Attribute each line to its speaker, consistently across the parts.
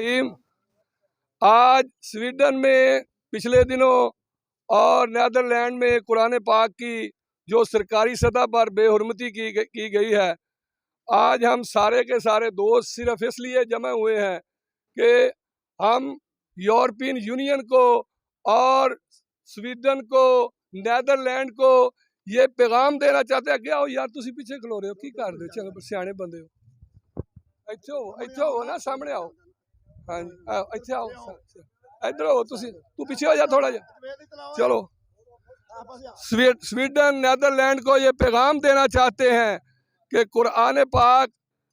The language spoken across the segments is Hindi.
Speaker 1: रहीम। आज स्वीडन में पिछले दिनों और नीदरलैंड में कुरान पाक की जो सरकारी सतह पर बेहुरमती की गई है, आज हम सारे के सारे दोस्त सिर्फ इसलिए जमा हुए हैं कि हम यूरोपियन यूनियन को और स्वीडन को, नीदरलैंड को ये पैगाम देना चाहते हैं। क्या हो यार, तुसी पीछे खलो रहे हो, की कर रहे हो? चंगे सियाने बंदे हो, इत्थे हो ना, सामने आओ। हाँ जी, इत्थे आओ, इधर हो, तू पीछे हो जा थोड़ा जा। चलो, स्वीडन नीदरलैंड को ये पैगाम देना चाहते हैं कि कुरान पाक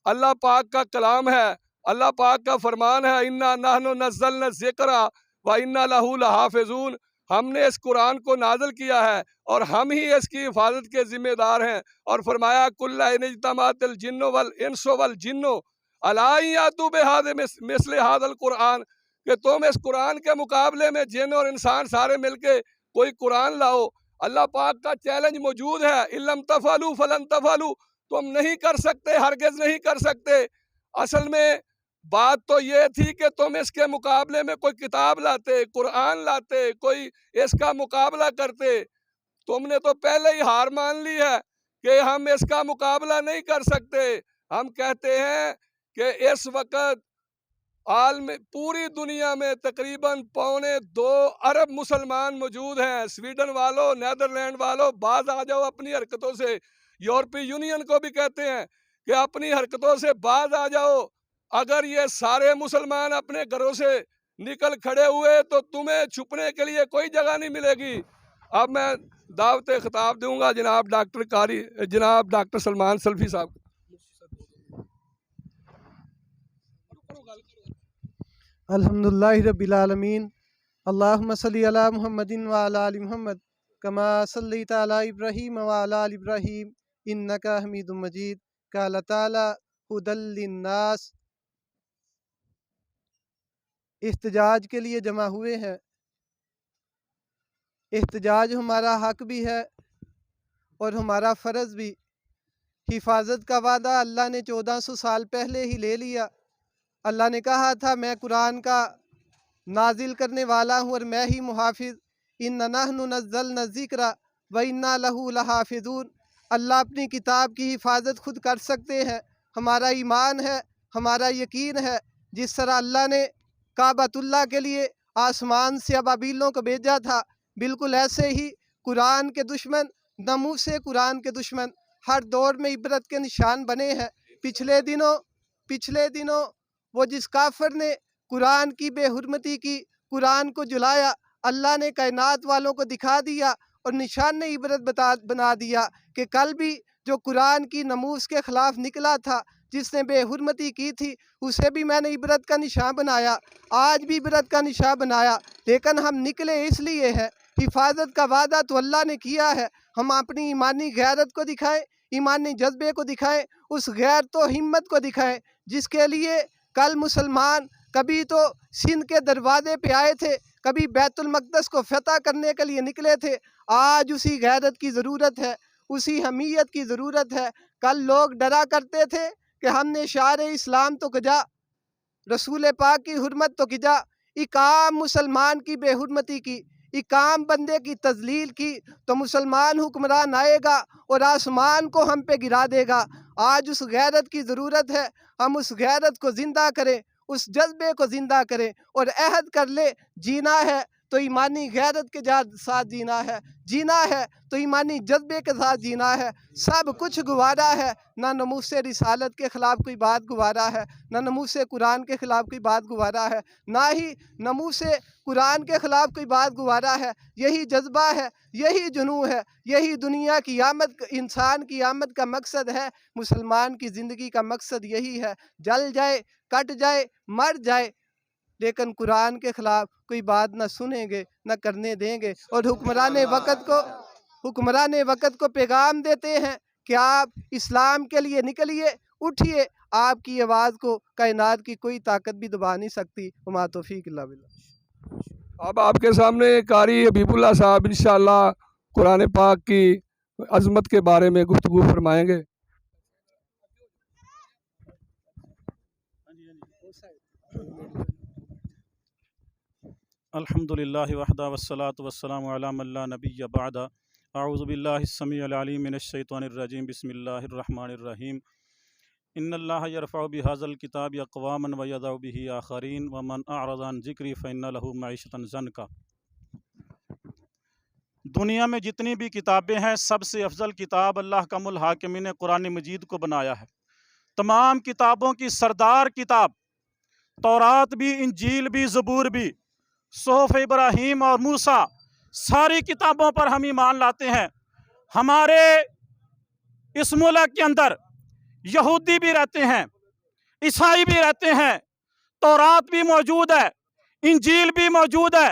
Speaker 1: अल्लाह पाक का कलाम है, अल्लाह पाक का फरमान है, इन्ना नहनु नज़्ज़लना ज़िक्रा व इन्ना लहू लहाफ़िज़ून। हमने इस कुरान को नाज़िल किया है और हम ही इसकी हिफाजत के जिम्मेदार हैं। और फरमाया कुल्ला इन इज्तमाअतिल जिन्नु वल इंसु वल जिन्नु अला यातू बिहाज़ि मिस्लि हाज़िल कुरान, कि तुम इस कुरान के मुकाबले में जिन और इंसान सारे मिलके कोई कुरान लाओ। अल्लाह पाक का चैलेंज मौजूद है, इल्लम तफअलू फलन तफअलू, तुम नहीं कर सकते, हरगिज नहीं कर सकते। असल में बात तो ये थी कि तुम इसके मुकाबले में कोई किताब लाते, कुरान लाते, कोई इसका मुकाबला करते। तुमने तो पहले ही हार मान ली है कि हम इसका मुकाबला नहीं कर सकते। हम कहते हैं कि इस वक्त आलम पूरी दुनिया में तकरीबन 2.25 अरब मुसलमान मौजूद हैं। स्वीडन वालों, नीदरलैंड वालों, बाज आ जाओ अपनी हरकतों से। यूरोपीय यूनियन को भी कहते हैं कि अपनी हरकतों से बाज आ जाओ। अगर ये सारे मुसलमान अपने घरों से निकल खड़े हुए तो तुम्हें छुपने के लिए कोई जगह नहीं मिलेगी। अब मैं दावत खिताब दूंगा जनाब डॉक्टर सलमान सल्फी साहब।
Speaker 2: अल्हम्दुलिल्लाहि रब्बिल आलमीन, अल्लाहुम्मा सल्ली अला मुहम्मदिन व अला आलि मुहम्मद कमा सल्लैता अला इब्राहीम व अला आलि इब्राहीम इन्नका हमीदुम मजीद। क़ाल तआला हुदल लिन्नास। इह्तिजाज के लिए जमा हुए हैं। इह्तिजाज हमारा हक भी है और हमारा फ़र्ज़ भी। हिफाजत का वादा अल्लाह ने 1400 साल पहले ही ले लिया। अल्लाह ने कहा था, मैं कुरान का नाजिल करने वाला हूँ और मैं ही मुहाफिज़। इन्ना नहनु नज़्ज़लना ज़िक्रा व इन्ना लहू लहाफ़िज़ून। अल्लाह अपनी किताब की हिफाजत खुद कर सकते हैं। हमारा ईमान है, हमारा यकीन है। जिस तरह अल्लाह ने काबतुल्लाह के लिए आसमान से अबाबीलों को भेजा था, बिल्कुल ऐसे ही कुरान के दुश्मन, नमूसे कुरान के दुश्मन हर दौर में इबरत के निशान बने हैं। पिछले दिनों वो जिस काफिर ने कुरान की बेहुरमती की, कुरान को जुलाया, अल्लाह ने कायनात वालों को दिखा दिया और निशान इबरत बना दिया कि कल भी जो कुरान की नमूस के ख़िलाफ़ निकला था, जिसने बेहुरमती की थी, उसे भी मैंने इबरत का निशान बनाया, आज भी इबरत का निशान बनाया। लेकिन हम निकले इसलिए हैं, हिफाजत का वादा तो अल्लाह ने किया है। हम अपनी ईमानी गैरत को दिखाएं, ईमानी जज्बे को दिखाएं, उस गैर तो हिम्मत को दिखाएं जिसके लिए कल मुसलमान कभी तो सिंध के दरवाजे पे आए थे, कभी बैतुल मक़दस को फतह करने के लिए निकले थे। आज उसी गैरत की ज़रूरत है, उसी हमीयत की ज़रूरत है। कल लोग डरा करते थे कि हमने शार इस्लाम तो कजा, रसूल पाक की हुर्मत तो किजा, एक आम मुसलमान की बेहुरमती की, एक आम बंदे की तजलील की तो मुसलमान हुक्मरान आएगा और आसमान को हम पे गिरा देगा। आज उस गैरत की ज़रूरत है। हम उस गैरत को ज़िंदा करें, उस जज्बे को ज़िंदा करें और अहद कर ले, जीना है तो ईमानी गैरत के साथ जीना है, जीना है तो ईमानी जज्बे के साथ जीना है। सब कुछ गुवारा है, ना नमूस रिसालत के ख़िलाफ़ कोई बात गुवारा है, ना नमूस कुरान के ख़िलाफ़ कोई बात गुवारा है, ना ही नमूस कुरान के ख़िलाफ़ कोई बात गुवारा है। यही जज्बा है, यही जुनू है, यही दुनिया की आमद, इंसान की आमद का मकसद है। मुसलमान की ज़िंदगी का मकसद यही है, जल जाए, कट जाए, मर जाए, लेकिन कुरान के ख़िलाफ़ कोई बात न सुनेंगे, न करने देंगे। और हुक्मरान वक़्त को पैगाम देते हैं कि आप इस्लाम के लिए निकलिए, उठिए, आपकी आवाज़ को कायनात की कोई ताकत भी दबा नहीं सकती। वमा तौफ़ीक़ इल्ला बिल्लाह।
Speaker 1: अब आपके सामने कारी हबीबुल्लाह साहब इंशाअल्लाह कुरान पाक की अज़मत के बारे में गुफ्तगू फरमाएंगे।
Speaker 3: अल्हम्दुलिल्लाहि वहदा वस्सलातु वस्सलामु अला मन ला नबिय्य बअदा अऊज़ु बिल्लाहि स्समीइल अलीम मिनश शैतानिर रजीम बिस्मिल्लाहिर रहमानिर रहीम इन्नल्लाह यरफ़उ बिहाज़ल किताबि अक़वामन व यज़उ बिही आख़रीन व मन अअरज़ अन ज़िक्री फ़इन्न लहू मईशतन ज़नका। दुनिया में जितनी भी किताबें हैं सबसे अफजल किताब अल्लाह कमुल हाकिमीन ने कुरान मजीद को बनाया है। तमाम किताबों की सरदार किताब, तौरात भी, इंजील भी, ज़बूर भी, सोहफ़ इब्राहीम और मूसा, सारी किताबों पर हम ईमान लाते हैं। हमारे इस मुल्क के अंदर यहूदी भी रहते हैं, ईसाई भी रहते हैं, तौरात भी मौजूद है, इंजील भी मौजूद है,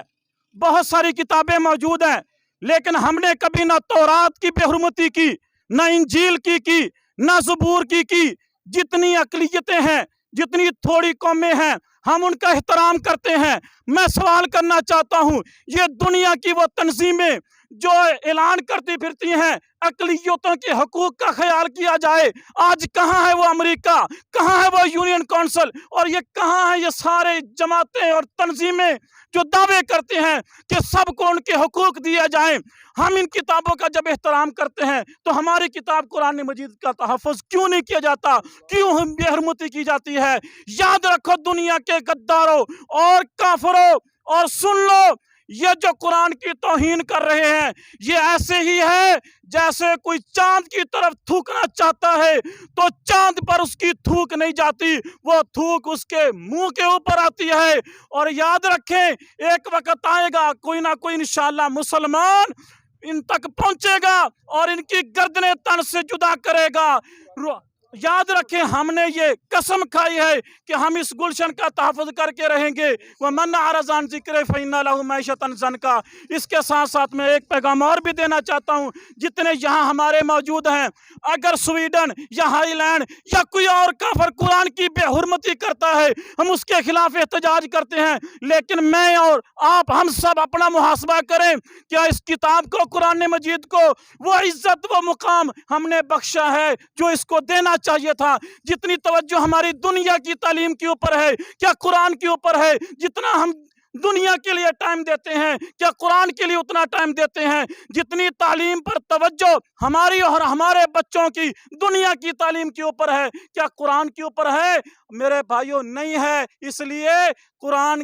Speaker 3: बहुत सारी किताबें मौजूद हैं, लेकिन हमने कभी ना तौरात की बेहुरमती की, ना इंजील की, ना ज़बूर की। जितनी अक़लियतें हैं, जितनी थोड़ी कौमें हैं, हम उनका एहतराम करते हैं। मैं सवाल करना चाहता हूँ, ये दुनिया की वो तंजीमें जो ऐलान करती फिरती हैं अक़लियतों के हकूक़ का ख्याल किया जाए, आज कहाँ है वो अमेरिका, कहाँ है वो यूनियन काउंसिल, और ये कहाँ है ये सारे जमातें और तंजीमें जो दावे करते हैं कि सबको उनके हकूक़ दिए जाएं। हम इन किताबों का जब एहतराम करते हैं तो हमारी किताब कुरान मजीद का तहफ़्फ़ुज़ क्यों नहीं किया जाता, क्यों हम बेहरमती की जाती है? याद रखो दुनिया के गद्दारों और काफिरों, और सुन लो, ये जो कुरान की तौहीन कर रहे हैं ये ऐसे ही है जैसे कोई चांद की तरफ थूकना चाहता है तो चांद पर उसकी थूक नहीं जाती, वो थूक उसके मुंह के ऊपर आती है। और याद रखें, एक वक्त आएगा कोई ना कोई इंशाअल्लाह मुसलमान इन तक पहुंचेगा और इनकी गर्दनें तन से जुदा करेगा। याद रखें, हमने ये कसम खाई है कि हम इस गुलशन का तहफ़्फ़ुज़ करके रहेंगे। वह मन अअरज़ अन ज़िक्री फ़इन्न लहू मईशतन ज़नका। इसके साथ साथ मैं एक पैगाम और भी देना चाहता हूँ, जितने यहाँ हमारे मौजूद हैं, अगर स्वीडन या हाईलैंड या कोई और काफिर कुरान की बेहुरमती करता है, हम उसके खिलाफ एहतजाज करते हैं, लेकिन मैं और आप हम सब अपना मुहासबा करें, क्या इस किताब को, कुरान मजीद को, वो इज्जत वो मुकाम हमने बख्शा है जो इसको देना चाहिए था? जितनी तवज्जो हमारी दुनिया की तालीम के ऊपर है, क्या कुरान के ऊपर है? जितना हम दुनिया के लिए टाइम देते हैं, क्या कुरान के लिए उतना टाइम देते हैं? जितनी तालीम पर तवज्जो हमारी और हमारे बच्चों की दुनिया की तालीम के ऊपर है, क्या कुरान के ऊपर है? मेरे भाइयों, नहीं है। इसलिए कुरान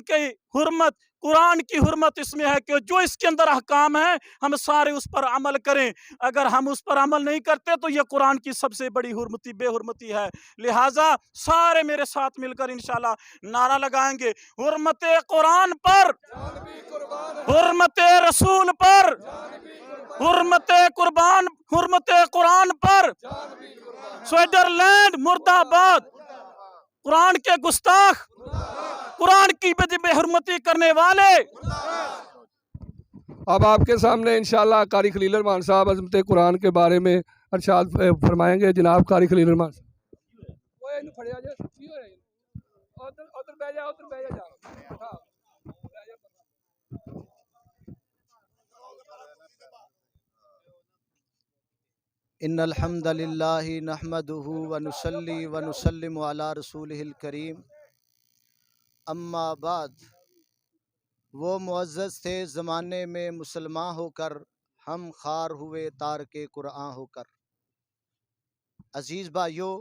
Speaker 3: की हुर्मत इसमें है कि जो इसके अंदर अहकाम है हम सारे उस पर अमल करें। अगर हम उस पर अमल नहीं करते तो यह कुरान की सबसे बड़ी बेहुरमती है। लिहाजा सारे मेरे साथ मिलकर इंशाल्लाह नारा लगाएंगे, हुर्मत कुरान पर, हुर्मत रसूल पर, हुर्मत कुरान पर, स्विट्जरलैंड मुर्दाबाद। कुरान के गुस्ताख, कुरान की बेहुरमती करने वाले।
Speaker 1: अब आपके सामने इंशाअल्लाह कारी खलील रहमान साहब अज़मत कुरान के बारे में इरशाद फरमाएंगे। जनाब कारी खलील रहमान साहब।
Speaker 2: इन्नल हम्दलिल्लाहि नहमदुहु व नुसल्ली व नुसल्लिमु अला रसूलिहिल करीम, अम्मा बाद। वो मुअज़्ज़ज़ थे ज़माने में मुसलमान होकर, हम खार हुए तार के कुरान होकर। अज़ीज़ भाइयों,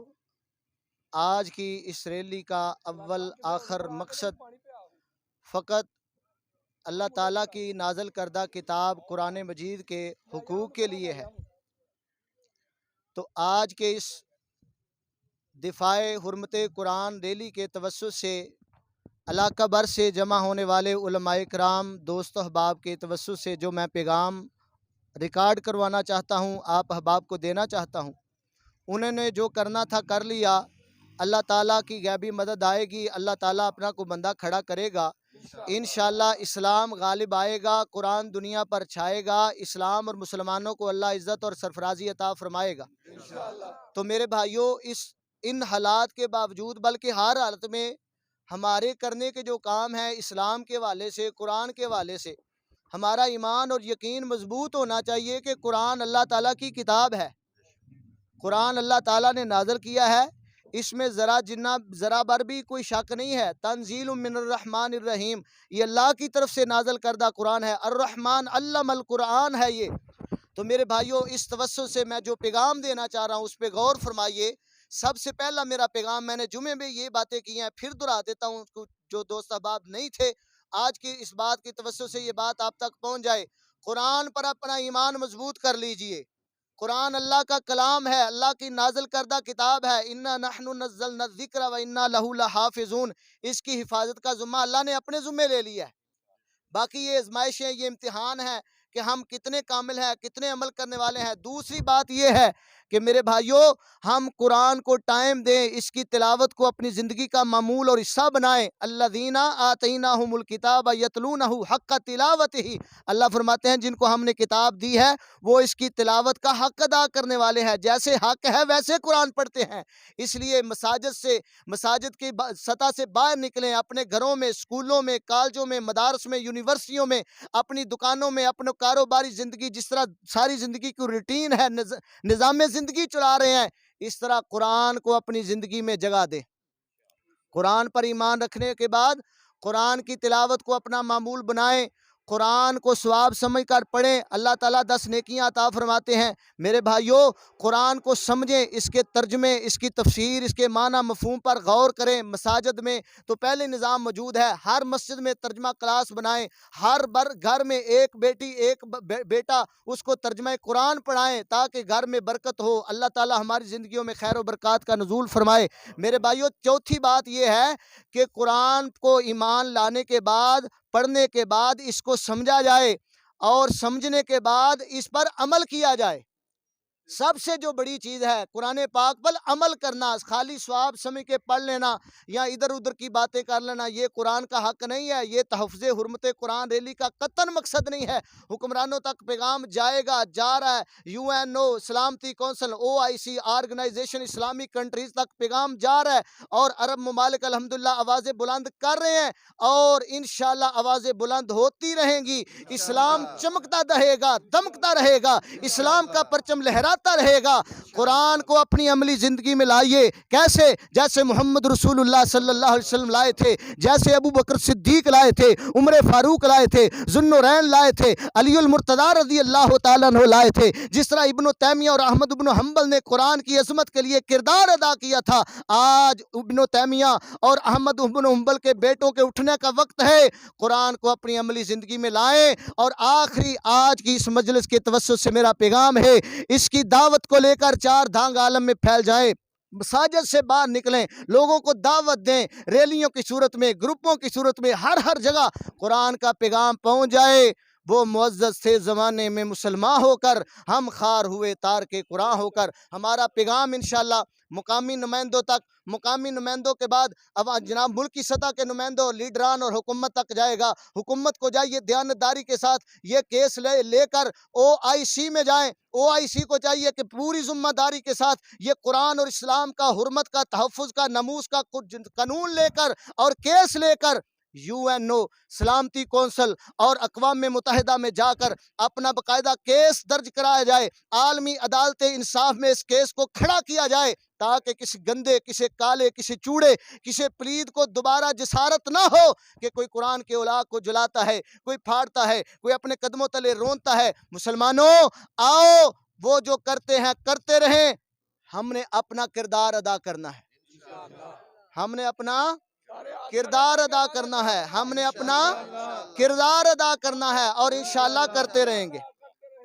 Speaker 2: आज की इस रैली का अव्वल आखिर मकसद फ़कत अल्लाह ताला की नाज़िल करदा किताब कुरान मजीद के हुकूक़ के लिए है। तो आज के इस दिफ़ाए हुर्मत कुरान रैली के तवस्सुत से इलाका भर से जमा होने वाले उलमाए कराम, दोस्त अहबाब के तवस्सुत से जो मैं पैगाम रिकॉर्ड करवाना चाहता हूँ, आप अहबाब को देना चाहता हूँ, उन्होंने जो करना था कर लिया। अल्लाह ताला की गैबी मदद आएगी, अल्लाह ताला अपना को बंदा खड़ा करेगा, इंशाअल्लाह इस्लाम गालिब आएगा, कुरान दुनिया पर छाएगा, इस्लाम और मुसलमानों को अल्लाह इज़्ज़त और सरफराजी अता फरमाएगा। तो मेरे भाइयों, इन हालात के बावजूद, बल्कि हर हालत में हमारे करने के जो काम हैं इस्लाम के वाले से, कुरान के वाले से, हमारा ईमान और यकीन मजबूत होना चाहिए कि कुरान अल्लाह ताला की किताब है, कुरान अल्लाह ताला ने नाज़िल किया है।
Speaker 4: इसमें ज़रा बर भी कोई शक नहीं है। तंजील मिनर रहमानिर रहीम, ये अल्लाह की तरफ से नाजल करदा कुरान है। अर रहमान अल्लमल कुरान है ये। तो मेरे भाइयों, इस तवज्जुह से मैं जो पैगाम देना चाह रहा हूँ उस पर गौर फरमाइए। सबसे पहला मेरा पैगाम, मैंने जुमे में ये बातें की हैं, फिर दोहरा देता हूँ, जो दोस्त अहबाब नहीं थे, आज की इस बात की तवज्जुह से ये बात आप तक पहुँच जाए। कुरान पर अपना ईमान मजबूत कर लीजिए। कुरान अल्लाह का कलाम है, अल्लाह की नाजिल करदा किताब है। इन्ना नहनु नज़्ज़लना ज़िक्र व इन्ना लहू लहाफ़िज़ून, इसकी हिफाजत का ज़िम्मा अल्लाह ने अपने ज़िम्मे ले लिया है। बाकी ये आज़माइशें, ये इम्तिहान है कि हम कितने कामिल हैं, कितने अमल करने वाले हैं। दूसरी बात ये है कि मेरे भाइयों, हम कुरान को टाइम दें, इसकी तिलावत को अपनी ज़िंदगी का मामूल और हिस्सा बनाएं। अल्लज़ीना आतैनाहुमुल किताब यतलूनहु हक़्क़ तिलावतिही, अल्लाह फरमाते हैं जिनको हमने किताब दी है वो इसकी तिलावत का हक़ अदा करने वाले हैं। जैसे हक़ है वैसे कुरान पढ़ते हैं। इसलिए मसाजिद की सतह से बाहर निकलें, अपने घरों में, स्कूलों में, कॉलेजों में, मदारस में, यूनिवर्सिटियों में, अपनी दुकानों में, अपने कारोबारी ज़िंदगी, जिस तरह सारी ज़िंदगी की रूटीन है, निज़ाम ज़िंदगी चला रहे हैं, इस तरह कुरान को अपनी ज़िंदगी में जगह दें। कुरान पर ईमान रखने के बाद कुरान की तिलावत को अपना मामूल बनाएं, कुरान को सवाब समझ कर पढ़ें। अल्लाह ताला 10 नेकियां अता फरमाते हैं। मेरे भाइयों, कुरान को समझें, इसके तर्जमे, इसकी तफसीर, इसके माना मफहूम पर गौर करें। मसाजिद में तो पहले निज़ाम मौजूद है, हर मस्जिद में तर्जमा क्लास बनाएं। हर घर में एक बेटी, एक बेटा, उसको तर्जमा कुरान पढ़ाएं ताकि घर में बरकत हो। अल्लाह ताला हमारी ज़िंदगियों में खैर व बरकत का नुज़ूल फरमाए। मेरे भाइयों, चौथी बात यह है कि कुरान को ईमान लाने के बाद, पढ़ने के बाद इसको समझा जाए और समझने के बाद इस पर अमल किया जाए। सबसे जो बड़ी चीज़ है कुरान पाक पर अमल करना। खाली स्वाब समझ के पढ़ लेना या इधर उधर की बातें कर लेना, ये कुरान का हक नहीं है। ये तहफ़्ज़े हुर्मत कुरान रैली का कतन मकसद नहीं है। हुक्मरानों तक पैगाम जाएगा, जा रहा है। UNO, सलामती council, OIC, organization Islamic countries तक पैगाम जा रहा है और अरब ममालिक अल्हम्दुलिल्लाह आवाज़ें बुलंद कर रहे हैं और इंशाअल्लाह आवाज़ें बुलंद होती रहेंगी। इस्लाम चमकता रहेगा, दमकता रहेगा, इस्लाम का परचम लहराता रहेगा। कुरान को अपनी अमली जिंदगी में लाइए। कैसे? जैसे मोहम्मद रसूलुल्लाह सल्लल्लाहु अलैहि वसल्लम लाए थे, जैसे अबू बकर सिद्दीक लाए थे, उमर फारूक लाए थे, जुन्नुरैन लाए थे, अलीउल मुर्तज़ा रज़ियल्लाहु तआला अन्हु लाए थे। जिस तरह इब्न तैमिया और अहमद इब्न हंबल ने कुरान की अज़मत के लिए किरदार अदा किया था, आज इब्न तैमिया और अहमद इब्न हंबल के बेटों के उठने का वक्त है। कुरान को अपनी अमली ज़िंदगी में लाएं। और आखिरी, आज की इस मजलिस के तवज्जुह से मेरा पैगाम है, इसकी दावत को लेकर चार धांग आलम में फैल जाएं। मसाजिद से बाहर निकलें, लोगों को दावत दें, रैलियों की सूरत में, ग्रुपों की सूरत में, हर जगह कुरान का पैगाम पहुंच जाए। वो मुअज़्ज़ज़ थे ज़माने में मुसलमान होकर, हम खार हुए तार के कुरान होकर। हमारा पैगाम इंशाअल्लाह मुकामी नुमाइंदों तक, मुकामी नुमाइंदों के बाद अब जनाब मुल्क की सतह के नुमाइंदों, लीडरान और हुकूमत तक जाएगा। हुकूमत को जाइए दयानतदारी के साथ ये केस लेकर OIC में जाएं। OIC को चाहिए कि पूरी जिम्मेदारी के साथ ये कुरान और इस्लाम का, हुर्मत का, तहफ़्फ़ुज़ का, नमूस का कुछ कानून लेकर और केस लेकर UNO, सलामती कौंसल और अक़वाम मुत्तहिदा में जाकर अपना बाकायदा केस दर्ज कराया जाए। आलमी अदालत इंसाफ में इस केस को खड़ा किया जाए ताकि किसी गंदे, किसी काले, किसी चूड़े, किसी प्लीद को दोबारा जसारत ना हो कि कोई कुरान के औलाद को जलाता है, कोई फाड़ता है, कोई अपने कदमों तले रोनता है। मुसलमानों, आओ वो जो करते हैं करते रहें। हमने अपना किरदार अदा करना है, हमने अपना किरदार अदा करना है, हमने अपना किरदार अदा करना है और इंशाअल्लाह करते रहेंगे,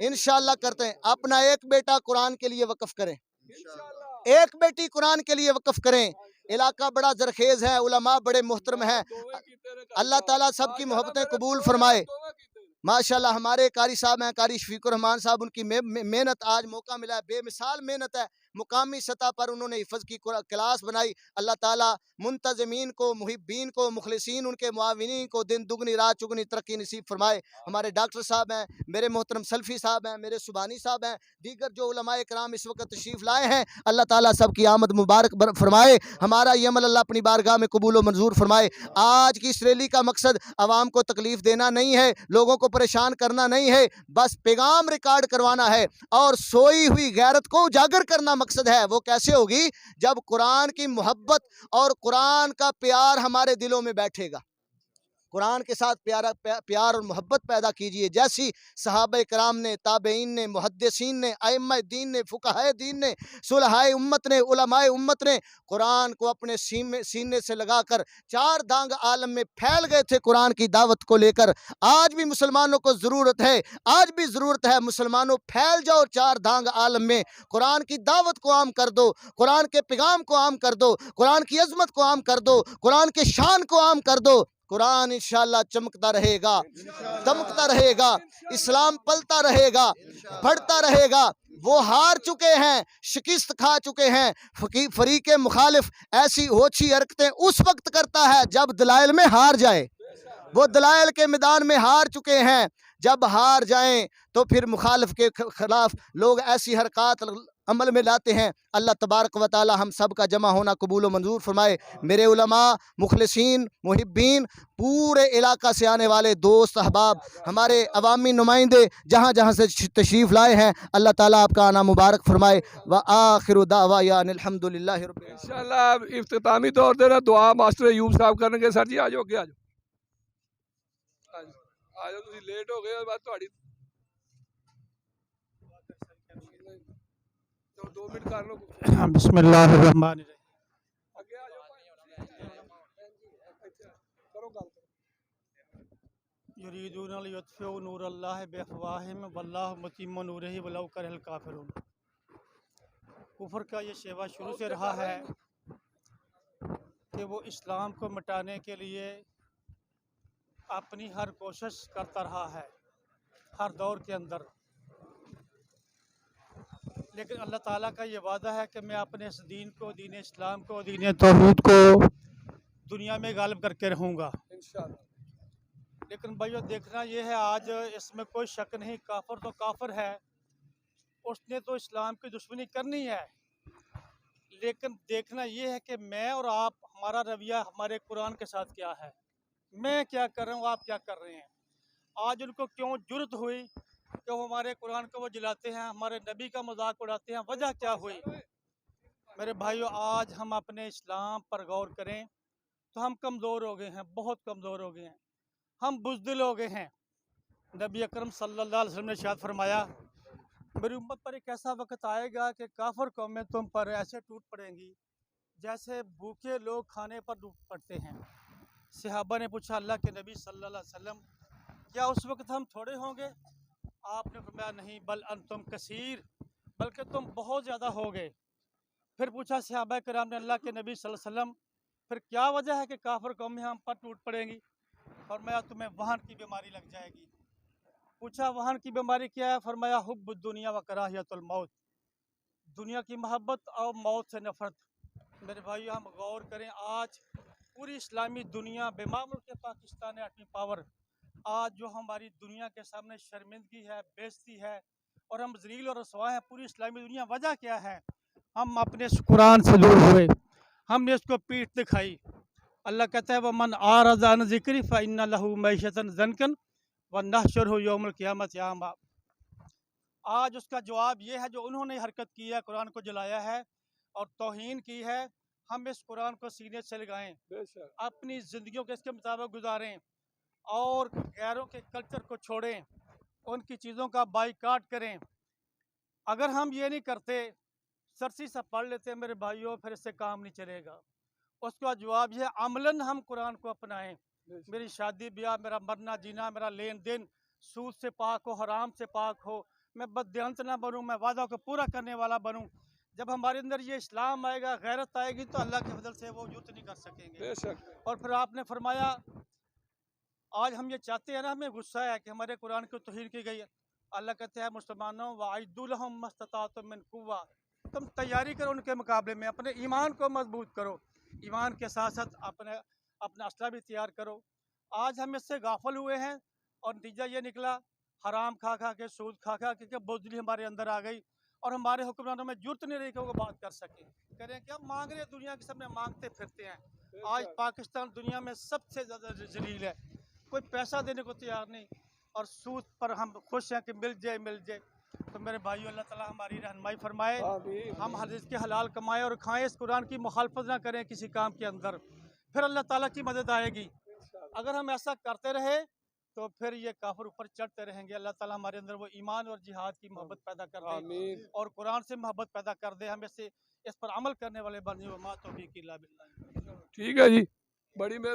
Speaker 4: इंशाअल्लाह करते हैं। अपना एक बेटा कुरान के लिए वक्फ करें, एक बेटी कुरान के लिए वक्फ करें। इलाका बड़ा जरखेज है, उलमा बड़े मुहतरम हैं। अल्लाह ताला सबकी मोहब्बतें कबूल फरमाए। माशाल्लाह हमारे कारी साहब हैं, कारी शफीकुर रहमान साहब, उनकी मेहनत, आज मौका मिला है, बेमिसाल मेहनत है। मुकामी सतह पर उन्होंने हिफ़्ज़ की क्लास बनाई। अल्लाह ताला मुंतज़मीन को, मुहिब्बीन को, मुखलिसीन, उनके मुआविनीन को दिन दुगनी रात चुगनी तरक्की नसीब फरमाए। हमारे डॉक्टर साहब हैं, मेरे मोहतरम सल्फ़ी साहब हैं, मेरे सुबानी साहब हैं, दीगर जो उलमाए कराम इस वक्त तशरीफ़ लाए हैं, अल्लाह ताला सबकी आमद मुबारक फरमाए। हमारा ये अमल अल्लाह अपनी बारगाह में कबूल व मंजूर फरमाए। आज की इस रैली का मकसद आवाम को तकलीफ़ देना नहीं है, लोगों को परेशान करना नहीं है, बस पैगाम रिकॉर्ड करवाना है और सोई हुई गैरत को उजागर करना मकसद है वो कैसे होगी? जब कुरान की मोहब्बत और कुरान का प्यार हमारे दिलों में बैठेगा। कुरान के साथ प्यार और मोहब्बत पैदा कीजिए। जैसी सहाबा कराम ने, ताबईन ने, मुहद्दिसीन ने, अइम्मा दीन ने, फुक़हाए दीन ने, सुलहाए उम्मत ने, उलमाए उम्मत ने कुरान को अपने सीने से लगाकर चार दांग आलम में फैल गए थे कुरान की दावत को लेकर। आज भी मुसलमानों को ज़रूरत है, आज भी ज़रूरत है, मुसलमानों फैल जाओ चार दांग आलम में, कुरान की दावत को आम कर दो, कुरान के पैगाम को आम कर दो, कुरान की अज़मत को आम कर दो, कुरान के शान को आम कर दो। कुरान इंशाअल्लाह चमकता रहेगा, दमकता रहेगा, इस्लाम पलता रहेगा, बढ़ता रहेगा। वो हार चुके हैं, शिकस्त खा चुके हैं। फरीके मुखालिफ ऐसी ओछी हरकतें उस वक्त करता है जब दलाइल में हार जाए। वो दलाइल के मैदान में हार चुके हैं, जब हार जाएं तो फिर मुखालिफ के खिलाफ लोग ऐसी हरकत अमल में लाते हैं। अल्लाह तबारक व तआला हम सब का जमा होना कबूल व मंजूर फरमाए। मेरे उलमा, मुखलिसीन, मुहिब्बीन, पूरे इलाका से आने वाले दोस्त अहबाब, हमारे अवामी नुमाइंदे जहाँ जहाँ से तशरीफ़ लाए हैं, अल्लाह ताला आपका आना मुबारक फरमाए। व आखिरु दावाना अल्हम्दुलिल्लाहि रब्बिल आलमीन।
Speaker 1: इंशाअल्लाह इफ्तितामी तौर पर दुआ मास्टर अयूब साहब करनगे। सर जी आ जाओ, अगे आ जाओ, आ जाओ, तुसीं लेट हो गए, बस तुहाडी 2 मिनट कर लो।
Speaker 3: बिस्मिल्लाहिर्रहमानिर्रहीम।
Speaker 1: अगे आ जाओ, करो गल।
Speaker 3: युरीदूना लियुत्फिउ नूरल्लाहि बिअफ़वाहिहिम वल्लाहु मुतिम्मु नूरिही वलौ करिहल काफ़िरून। कुफ्र का ये शेवा शुरू से रहा है कि वो इस्लाम को मिटाने के लिए अपनी हर कोशिश करता रहा है, हर दौर के अंदर। लेकिन अल्लाह ताला का ये वादा है कि मैं अपने इस दीन को, दीन इस्लाम को, दीन तौहीद को दुनिया में गालिब करके रहूँगा इंशाअल्लाह। लेकिन भाइयों देखना ये है, आज इसमें कोई शक नहीं, काफिर तो काफिर है, उसने तो इस्लाम की दुश्मनी करनी है। लेकिन देखना ये है कि मैं और आप, हमारा रवैया हमारे कुरान के साथ क्या है। मैं क्या कर रहा हूँ, आप क्या कर रहे हैं। आज उनको क्यों जुर्रत हुई कि वो हमारे कुरान को वो जलाते हैं, हमारे नबी का मजाक उड़ाते हैं, वजह क्या हुई। मेरे भाइयों, आज हम अपने इस्लाम पर गौर करें तो हम कमज़ोर हो गए हैं, बहुत कमज़ोर हो गए हैं, हम बुज़दिल हो गए हैं। नबी अकरम सल्लल्लाहु अलैहि वसल्लम ने इरशाद फरमाया, मेरी उम्मत पर एक ऐसा वक्त आएगा कि काफिर कौमें तुम पर ऐसे टूट पड़ेंगी जैसे भूखे लोग खाने पर टूट पड़ते हैं। सहाबा ने पूछा, अल्लाह के नबी सल्लल्लाहु अलैहि वसल्लम, क्या उस वक्त हम थोड़े होंगे? आपने फरमाया, नहीं, बल अंतुम कसीर, बल्कि तुम बहुत ज़्यादा हो गए। फिर पूछा सहाबा कराम ने, अल्लाह के नबी सल्लल्लाहु अलैहि वसल्लम, फिर क्या वजह है कि काफिर कौमें हम पर टूट पड़ेंगी? फरमाया, तुम्हें वहन की बीमारी लग जाएगी। पूछा, वहन की बीमारी क्या है? फरमाया, हुब्बु दुनिया व कराहियतुल मौत, दुनिया की मोहब्बत और मौत से नफरत। मेरे भाई, हम गौर करें, आज पूरी इस्लामी दुनिया, बेमामुल्क के पाकिस्तान 8वीं पावर, आज जो हमारी दुनिया के सामने शर्मिंदगी है, बेइज्जती है और हम ज़लील और रसवा हैं पूरी इस्लामी दुनिया। वजह क्या है? हम अपने कुरान से दूर हुए, हमने इसको पीठ दिखाई। अल्लाह कहता है, वह मन आरज़ा अन ज़िक्री फ़इन्ना लहू मईशतन ज़नकन व नहशुरहु यौमल क़ियामति अमा। आज उसका जवाब ये है, जो उन्होंने हरकत की है, कुरान को जलाया है और तौहीन की है। हम इस कुरान को सीने से लगाएं, अपनी ज़िंदगियों को इसके मुताबिक गुजारें और गैरों के कल्चर को छोड़ें, उनकी चीज़ों का बाइकाट करें। अगर हम ये नहीं करते, सरसी सा पढ़ लेते मेरे भाइयों, फिर इससे काम नहीं चलेगा। उसका जवाब यह, अमलन हम कुरान को अपनाएं। मेरी शादी ब्याह, मेरा मरना जीना, मेरा लेन देन सूद से पाक हो, हराम से पाक हो, मैं बददियांत ना बनूं, मैं वादा को पूरा करने वाला बनूं। जब हमारे अंदर ये इस्लाम आएगा, गैरत आएगी, तो अल्लाह के फजल से वो युद्ध नहीं कर सकेंगे। और फिर आपने फरमाया, आज हम ये चाहते हैं ना, हमें गुस्सा है कि हमारे कुरान की तौहीन की गई है। अल्लाह कहते हैं, मुसलमानों वअइद्दू लहुम मस्तताअतुम मिन कुव्वा, तुम तैयारी करो उनके मुकाबले में, अपने ईमान को मजबूत करो, ईमान के साथ साथ अपना असला भी तैयार करो। आज हम इससे गाफिल हुए हैं और नतीजा ये निकला, हराम खा खा के, सूद खा खा के बुज़दिली हमारे अंदर आ गई और हमारे हुक्मरानों में जुर्त नहीं रही कि वो बात कर सके। कह रहे हैं कि हम मांग रहे हैं, दुनिया के सामने मांगते फिरते हैं। आज पाकिस्तान दुनिया में सबसे ज़्यादा जलील है, कोई पैसा देने को तैयार नहीं और सूद पर हम खुश हैं कि मिल जाए मिल जाए।
Speaker 5: तो मेरे भाइयों अल्लाह ताला हमारी रहनुमाई फरमाए,
Speaker 1: आमीन।
Speaker 5: हम हर रिज़्क़ के हलाल कमाएं और खाएं, इस कुरान की मुखालफत ना करें किसी काम के अंदर, फिर अल्लाह ताला की मदद आएगी। अगर हम ऐसा करते रहे तो फिर ये काफिर ऊपर चढ़ते रहेंगे। अल्लाह ताला हमारे अंदर वो ईमान और जिहाद की मोहब्बत पैदा कर दे
Speaker 1: आमीन।
Speaker 5: और कुरान से मोहब्बत पैदा कर दे, हम इस पर अमल करने वाले बने। मा तौफीक इल्ला बिल्लाह।
Speaker 1: ठीक है जी, बड़ी मेहरबानी।